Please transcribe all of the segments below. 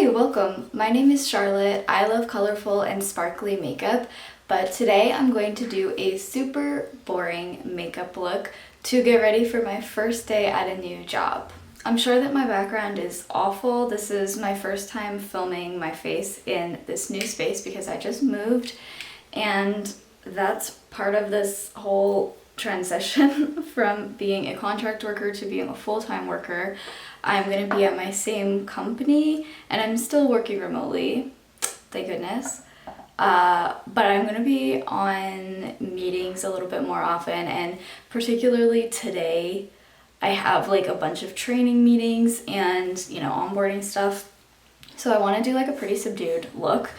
Hey, welcome. My name is Charlotte. I love colorful and sparkly makeup, but today I'm going to do a super boring makeup look to get ready for my first day at a new job. I'm sure that my background is awful. This is my first time filming my face in this new space because I just moved, and that's part of this whole transition from being a contract worker to being a full-time worker. I'm going to be at my same company and I'm still working remotely, thank goodness. But I'm going to be on meetings a little bit more often, and particularly today I have like a bunch of training meetings and, onboarding stuff. So I want to do like a pretty subdued look.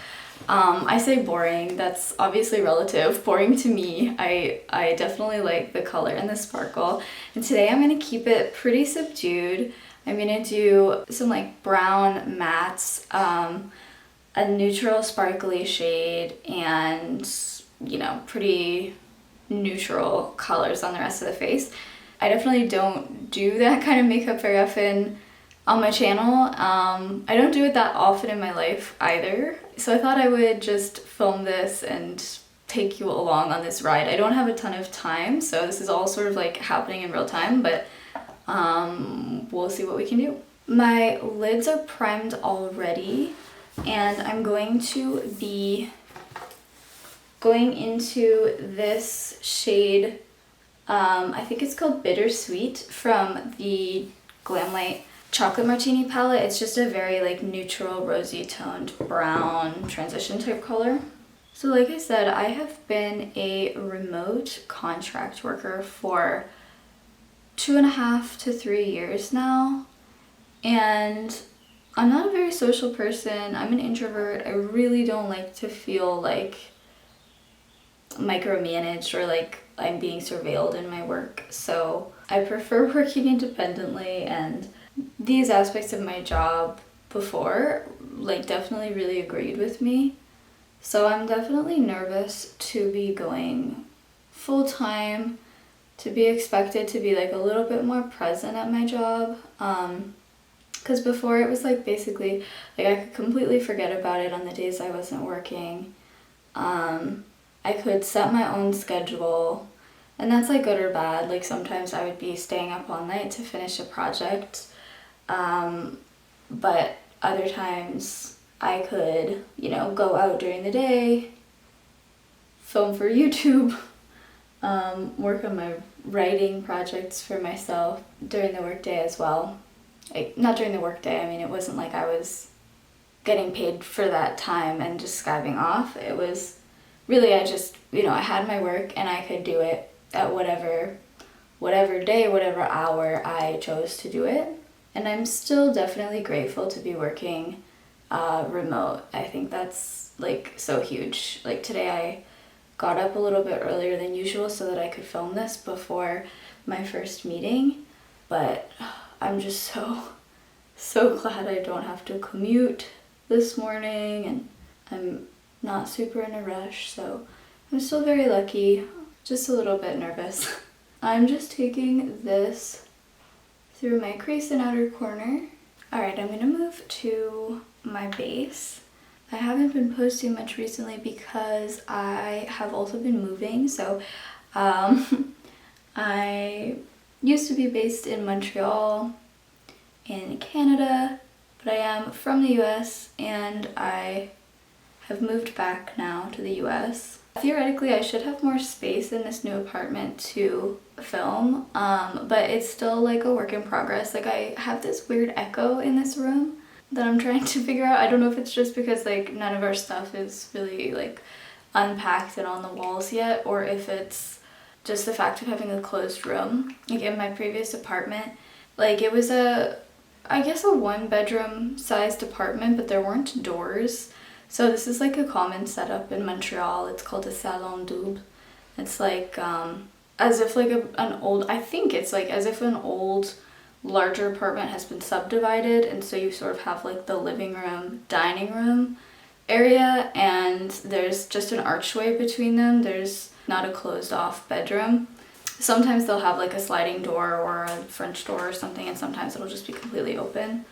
I say boring, that's obviously relative. Boring to me, I definitely like the color and the sparkle. And today I'm going to keep it pretty subdued. I'm going to do some like brown mattes, a neutral sparkly shade, and, pretty neutral colors on the rest of the face. I definitely don't do that kind of makeup very often on my channel. I don't do it that often in my life either. So I thought I would just film this and take you along on this ride. I don't have a ton of time, so this is all sort of like happening in real time, but we'll see what we can do. My lids are primed already, and I'm going to be going into this shade, I think it's called Bittersweet, from the Glamlite Chocolate Martini palette. It's just a very like neutral rosy toned brown transition type color. So like I said, I have been a remote contract worker for 2.5 to 3 years now, and I'm not a very social person. I'm an introvert. I really don't like to feel like micromanaged or like I'm being surveilled in my work. So I prefer working independently, and these aspects of my job before like definitely really agreed with me. So I'm definitely nervous to be going full-time, to be expected to be like a little bit more present at my job. Because before it was like basically like I could completely forget about it on the days I wasn't working. I could set my own schedule, and that's like good or bad. Like sometimes I would be staying up all night to finish a project, but other times I could, go out during the day, film for YouTube, work on my writing projects for myself during the workday as well. Like, not during the workday, I mean, it wasn't like I was getting paid for that time and just skiving off. It was really, I just, I had my work and I could do it at whatever day, whatever hour I chose to do it. And I'm still definitely grateful to be working remote. I think that's like so huge. Like today I got up a little bit earlier than usual so that I could film this before my first meeting, but I'm just so glad I don't have to commute this morning, and I'm not super in a rush, so I'm still very lucky, just a little bit nervous. I'm just taking this through my crease and outer corner. Alright, I'm gonna move to my base. I haven't been posting much recently because I have also been moving, so I used to be based in Montreal in Canada, but I am from the US and I have moved back now to the US. Theoretically, I should have more space in this new apartment to film, but it's still like a work in progress. Like I have this weird echo in this room that I'm trying to figure out. I don't know if it's just because like none of our stuff is really like unpacked and on the walls yet, or if it's just the fact of having a closed room. Like in my previous apartment, like it was I guess a 1-bedroom sized apartment, but there weren't doors. So this is like a common setup in Montreal. It's called a salon double. It's like as if like I think it's like as if an old larger apartment has been subdivided, and so you sort of have like the living room, dining room area, and there's just an archway between them. There's not a closed off bedroom. Sometimes they'll have like a sliding door or a French door or something, and sometimes it'll just be completely open.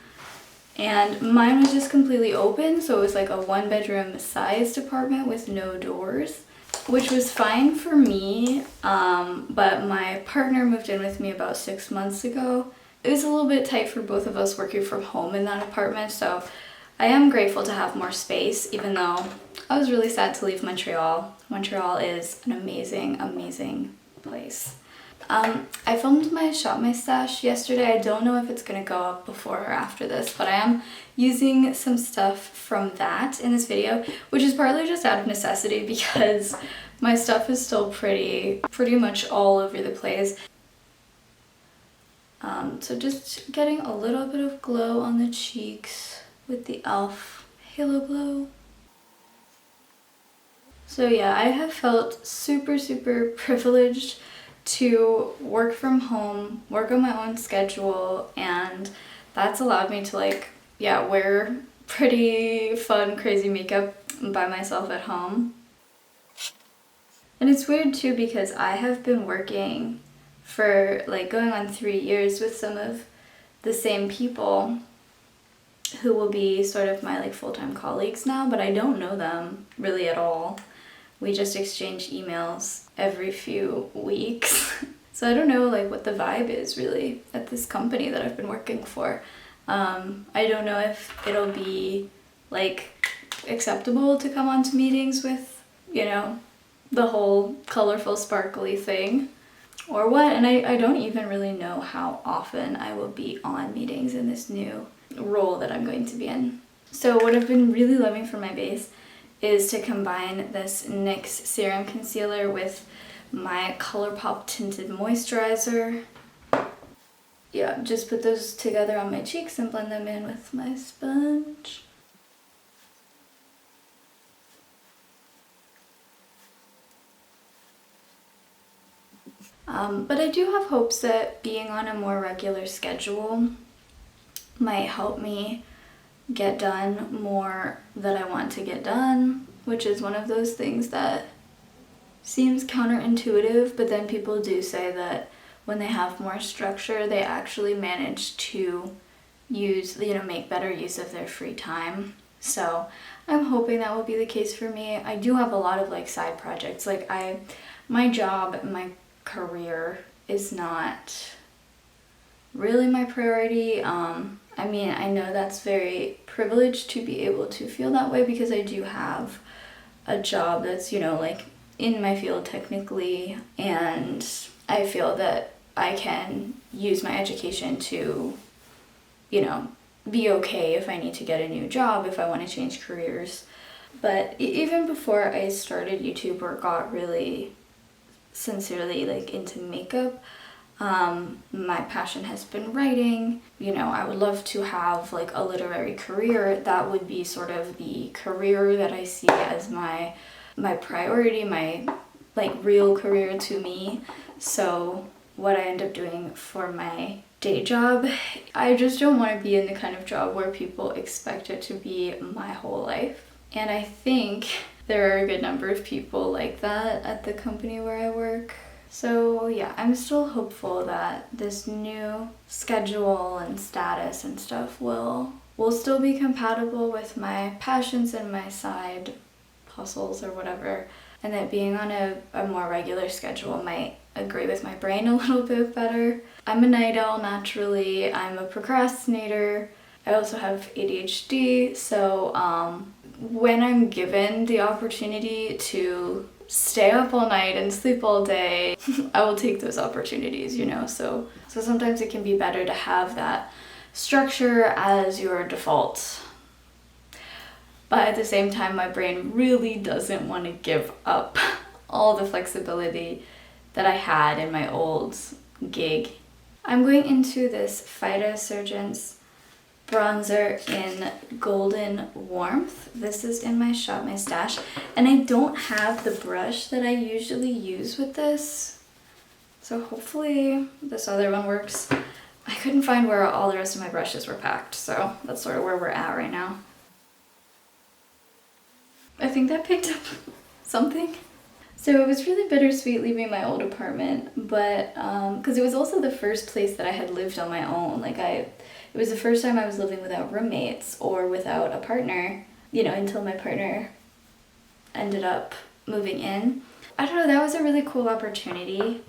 And mine was just completely open, so it was like a 1-bedroom sized apartment with no doors, which was fine for me, but my partner moved in with me about 6 months ago. It was a little bit tight for both of us working from home in that apartment, so I am grateful to have more space, even though I was really sad to leave Montreal. Montreal is an amazing, amazing place. I filmed my Shop My Stash yesterday. I don't know if it's gonna go up before or after this, but I am using some stuff from that in this video, which is partly just out of necessity because my stuff is still pretty much all over the place. So just getting a little bit of glow on the cheeks with the e.l.f. Halo Glow. So yeah, I have felt super, super privileged to work from home, work on my own schedule, and that's allowed me to like, yeah, wear pretty fun, crazy makeup by myself at home. And it's weird too because I have been working for like going on 3 years with some of the same people who will be sort of my like full-time colleagues now, but I don't know them really at all. We just exchange emails every few weeks. So I don't know like what the vibe is really at this company that I've been working for. I don't know if it'll be like acceptable to come onto meetings with, you know, the whole colorful sparkly thing or what, and I don't even really know how often I will be on meetings in this new role that I'm going to be in. So what I've been really loving for my base is to combine this NYX Serum Concealer with my ColourPop Tinted Moisturizer. Yeah, just put those together on my cheeks and blend them in with my sponge. But I do have hopes that being on a more regular schedule might help me get done more that I want to get done, which is one of those things that seems counterintuitive, but then people do say that when they have more structure, they actually manage to use, you know, make better use of their free time. So I'm hoping that will be the case for me. I do have a lot of like side projects. Like my job, my career is not really my priority. I mean, I know that's very privileged to be able to feel that way because I do have a job that's, you know, like in my field technically, and I feel that I can use my education to, you know, be okay if I need to get a new job, if I want to change careers. But even before I started YouTube or got really sincerely like into makeup, my passion has been writing. You know, I would love to have like a literary career. That would be sort of the career that I see as my priority, my like real career to me. So what I end up doing for my day job, I just don't want to be in the kind of job where people expect it to be my whole life. And I think there are a good number of people like that at the company where I work. So yeah, I'm still hopeful that this new schedule and status and stuff will still be compatible with my passions and my side hustles or whatever, and that being on a more regular schedule might agree with my brain a little bit better. I'm a night owl naturally, I'm a procrastinator, I also have ADHD, so when I'm given the opportunity to stay up all night and sleep all day, I will take those opportunities, you know, so sometimes it can be better to have that structure as your default. But at the same time, my brain really doesn't want to give up all the flexibility that I had in my old gig. I'm going into this Phytosurgence bronzer in Golden Warmth. This is in my Shop My Stash, and I don't have the brush that I usually use with this, so hopefully this other one works. I couldn't find where all the rest of my brushes were packed, so that's sort of where we're at right now. I think that picked up something. So it was really bittersweet leaving my old apartment, but because it was also the first place that I had lived on my own. Like It was the first time I was living without roommates or without a partner, you know, until my partner ended up moving in. I don't know, that was a really cool opportunity.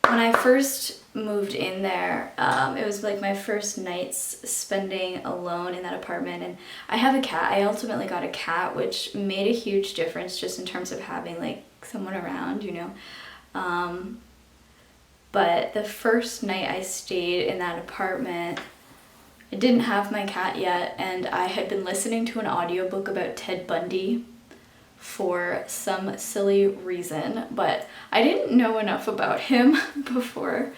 When I first moved in there, it was like my first nights spending alone in that apartment, and I have a cat. I ultimately got a cat, which made a huge difference just in terms of having like someone around, you know. But the first night I stayed in that apartment, I didn't have my cat yet, and I had been listening to an audiobook about Ted Bundy for some silly reason, but I didn't know enough about him before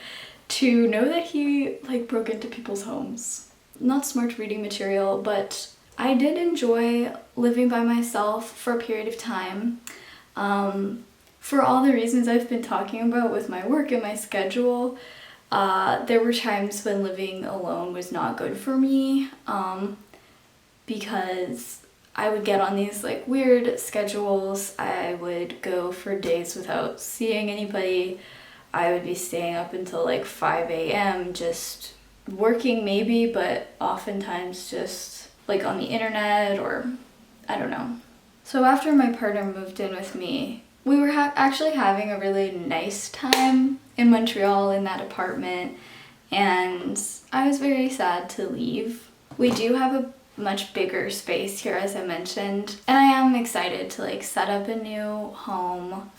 to know that he like broke into people's homes. Not smart reading material, but I did enjoy living by myself for a period of time. For all the reasons I've been talking about with my work and my schedule, there were times when living alone was not good for me, because I would get on these like weird schedules. I would go for days without seeing anybody. I would be staying up until like 5 a.m. just working maybe, but oftentimes just like on the internet or I don't know. So after my partner moved in with me, we were actually having a really nice time in Montreal in that apartment, and I was very sad to leave. We do have a much bigger space here, as I mentioned, and I am excited to like set up a new home,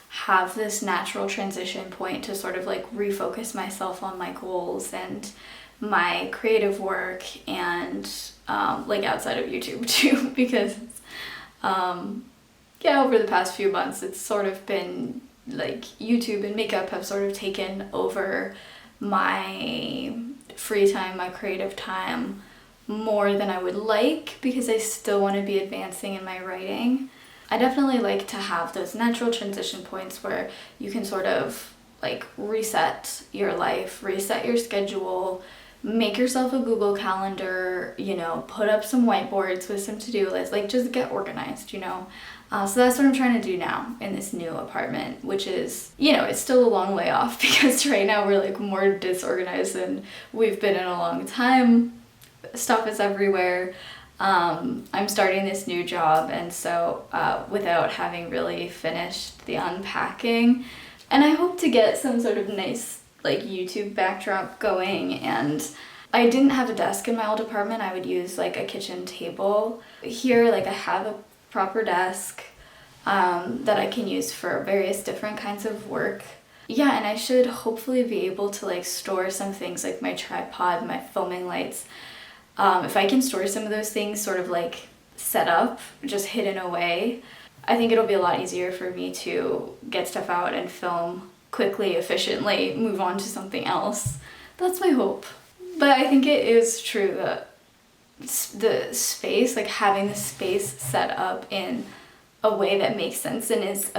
have this natural transition point to sort of like refocus myself on my goals and my creative work, and like outside of YouTube too, because yeah, over the past few months it's sort of been like YouTube and makeup have sort of taken over my free time, my creative time, more than I would like, because I still want to be advancing in my writing. I definitely like to have those natural transition points where you can sort of like reset your life, reset your schedule, make yourself a Google Calendar, you know, put up some whiteboards with some to-do lists, like just get organized, you know. So that's what I'm trying to do now in this new apartment, which is, you know, it's still a long way off because right now we're like more disorganized than we've been in a long time. Stuff is everywhere. I'm starting this new job, and so without having really finished the unpacking, and I hope to get some sort of nice like YouTube backdrop going. And I didn't have a desk in my old apartment. I would use like a kitchen table. Here, like I have a proper desk that I can use for various different kinds of work. Yeah, and I should hopefully be able to like store some things like my tripod, my foaming lights. If I can store some of those things sort of like set up, just hidden away, I think it'll be a lot easier for me to get stuff out and film quickly, efficiently, move on to something else. That's my hope. But I think it is true that the space, like having the space set up in a way that makes sense and is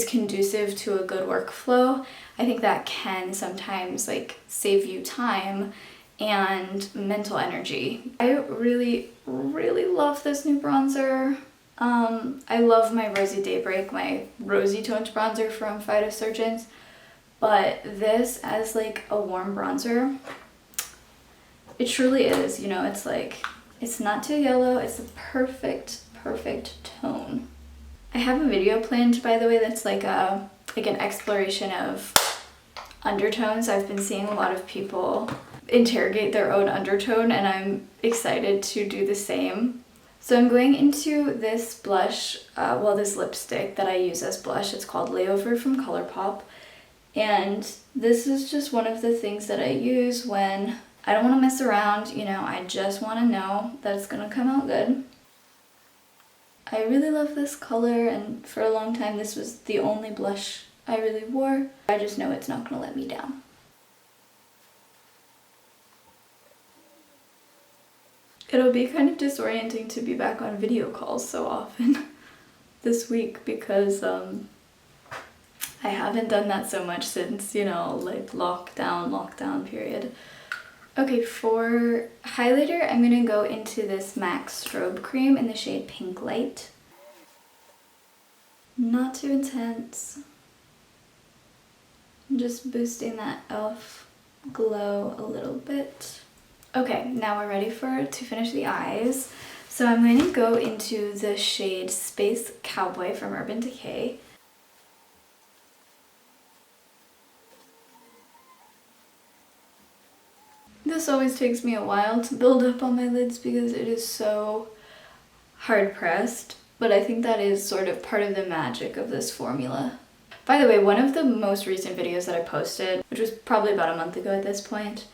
conducive to a good workflow, I think that can sometimes like save you time and mental energy. I really, really love this new bronzer. I love my Rosy Daybreak, my rosy toned bronzer from Phytosurgence, but this as like a warm bronzer, it truly is, you know, it's like, it's not too yellow, it's the perfect tone. I have a video planned, by the way, that's like an exploration of undertones. I've been seeing a lot of people interrogate their own undertone, and I'm excited to do the same. So I'm going into this blush, this lipstick that I use as blush. It's called Layover from ColourPop, and this is just one of the things that I use when I don't want to mess around, you know, I just want to know that it's gonna come out good. I really love this color, and for a long time this was the only blush I really wore. I just know it's not gonna let me down. It'll be kind of disorienting to be back on video calls so often this week because I haven't done that so much since, you know, like lockdown period. Okay, for highlighter, I'm gonna go into this MAC Strobe Cream in the shade Pinklite. Not too intense. I'm just boosting that e.l.f. glow a little bit. Okay, now we're ready to finish the eyes. So I'm going to go into the shade Space Cowboy from Urban Decay. This always takes me a while to build up on my lids because it is so hard pressed, but I think that is sort of part of the magic of this formula. By the way, one of the most recent videos that I posted, which was probably about a month ago at this point,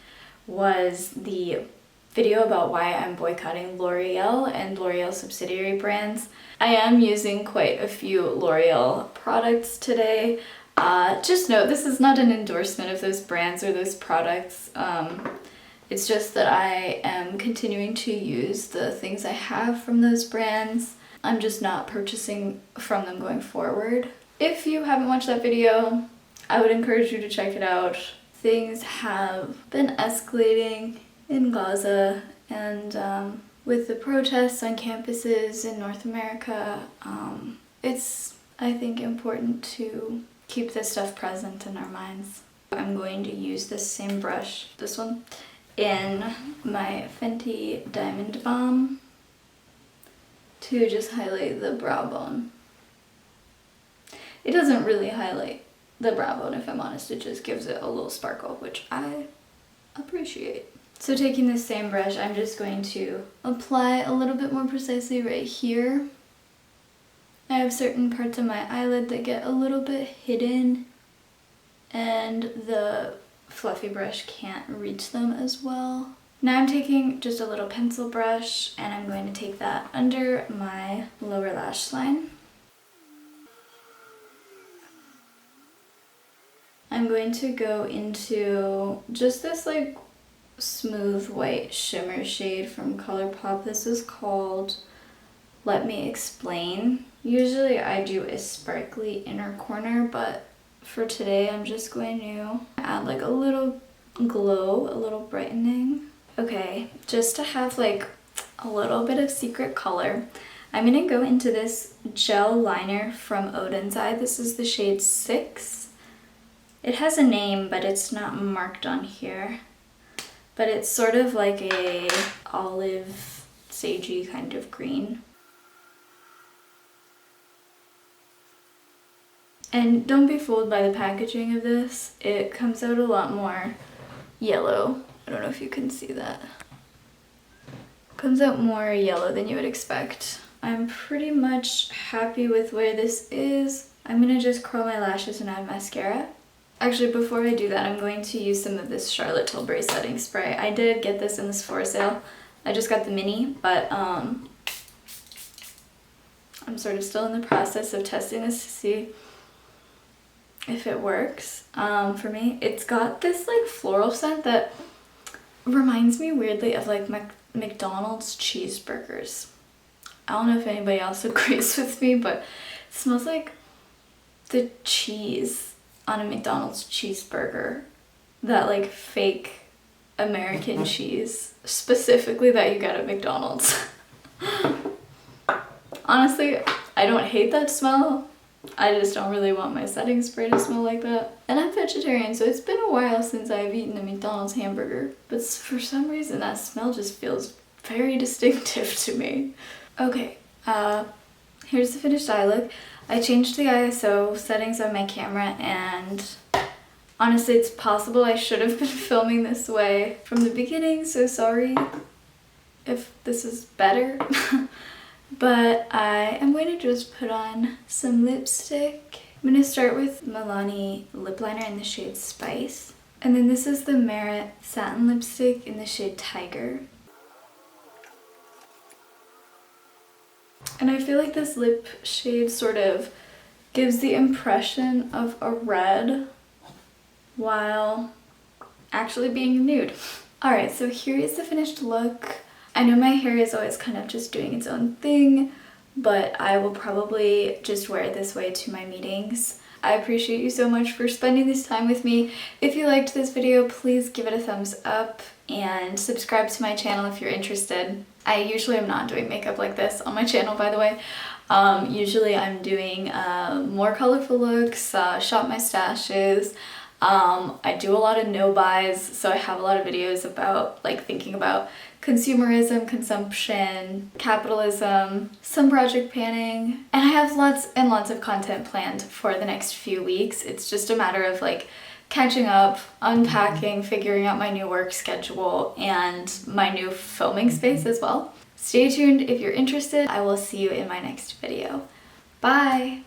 was the video about why I'm boycotting L'Oreal and L'Oreal subsidiary brands. I am using quite a few L'Oreal products today. Just note, this is not an endorsement of those brands or those products. It's just that I am continuing to use the things I have from those brands. I'm just not purchasing from them going forward. If you haven't watched that video, I would encourage you to check it out. Things have been escalating in Gaza, and with the protests on campuses in North America, it's, I think, important to keep this stuff present in our minds. I'm going to use this same brush, this one, in my Fenty Diamond Balm to just highlight the brow bone. It doesn't really highlight the brow bone, if I'm honest, it just gives it a little sparkle, which I appreciate. So taking this same brush, I'm just going to apply a little bit more precisely right here. I have certain parts of my eyelid that get a little bit hidden, and the fluffy brush can't reach them as well. Now I'm taking just a little pencil brush and I'm going to take that under my lower lash line. I'm going to go into just this like smooth white shimmer shade from ColourPop. This is called Let Me Explain. Usually I do a sparkly inner corner, but for today I'm just going to add like a little glow, a little brightening. Okay, just to have like a little bit of secret color, I'm gonna go into this gel liner from Oden's Eye. This is the shade 6. It has a name, but it's not marked on here. But it's sort of like a olive, sagey kind of green. And don't be fooled by the packaging of this. It comes out a lot more yellow. I don't know if you can see that. It comes out more yellow than you would expect. I'm pretty much happy with where this is. I'm gonna just curl my lashes and add mascara. Actually, before I do that, I'm going to use some of this Charlotte Tilbury setting spray. I did get this in the Sephora sale. I just got the mini, but I'm sort of still in the process of testing this to see if it works for me. It's got this like floral scent that reminds me weirdly of like McDonald's cheeseburgers. I don't know if anybody else agrees with me, but it smells like the cheese on a McDonald's cheeseburger, that like fake American cheese, specifically that you get at McDonald's. Honestly, I don't hate that smell. I just don't really want my setting spray to smell like that. And I'm vegetarian, so it's been a while since I've eaten a McDonald's hamburger. But for some reason, that smell just feels very distinctive to me. Okay, here's the finished eye look. I changed the ISO settings on my camera, and honestly, it's possible I should have been filming this way from the beginning, so sorry if this is better. But I am going to just put on some lipstick. I'm going to start with Milani lip liner in the shade Spice. And then this is the Merit satin lipstick in the shade Tiger. And I feel like this lip shade sort of gives the impression of a red while actually being nude. Alright, so here is the finished look. I know my hair is always kind of just doing its own thing, but I will probably just wear it this way to my meetings. I appreciate you so much for spending this time with me. If you liked this video, please give it a thumbs up and subscribe to my channel if you're interested. I usually am not doing makeup like this on my channel, by the way. Usually I'm doing more colorful looks, shop my stashes, I do a lot of no buys, so I have a lot of videos about like thinking about consumerism, consumption, capitalism, some project planning, and I have lots and lots of content planned for the next few weeks. It's just a matter of like catching up, unpacking, figuring out my new work schedule and my new filming space as well. Stay tuned if you're interested. I will see you in my next video. Bye!